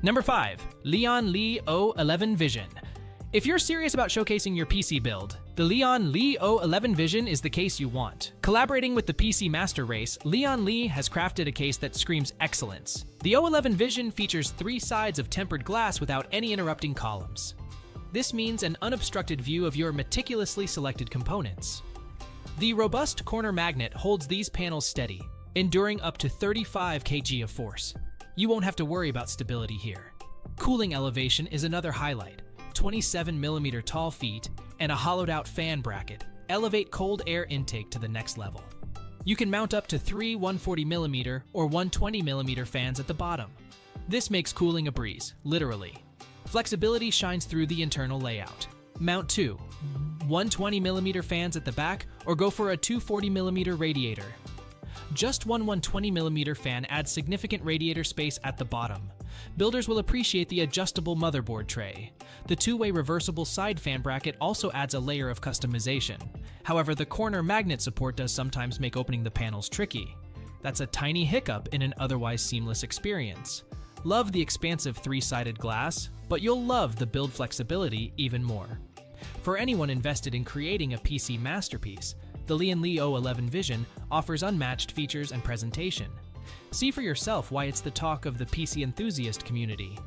Number 5. Lian Li O11 Vision. If you're serious about showcasing your PC build, the Lian Li O11 Vision is the case you want. Collaborating with the PC master race, Lian Li has crafted a case that screams excellence. The O11 Vision features 3 sides of tempered glass without any interrupting columns. This means an unobstructed view of your meticulously selected components. The robust corner magnet holds these panels steady, enduring up to 35 kg of force. You won't have to worry about stability here. Cooling elevation is another highlight. 27mm tall feet and a hollowed-out fan bracket elevate cold air intake to the next level. You can mount up to 3 140mm or 120mm fans at the bottom. This makes cooling a breeze, literally. Flexibility shines through the internal layout. Mount 2 120mm fans at the back or go for a 240mm radiator. Just one 120mm fan adds significant radiator space at the bottom. Builders will appreciate the adjustable motherboard tray. The 2-way reversible side fan bracket also adds a layer of customization. However, the corner magnet support does sometimes make opening the panels tricky. That's a tiny hiccup in an otherwise seamless experience. Love the expansive 3-sided glass, but you'll love the build flexibility even more. For anyone invested in creating a PC masterpiece, the Lian Li O11 Vision offers unmatched features and presentation. See for yourself why it's the talk of the PC enthusiast community.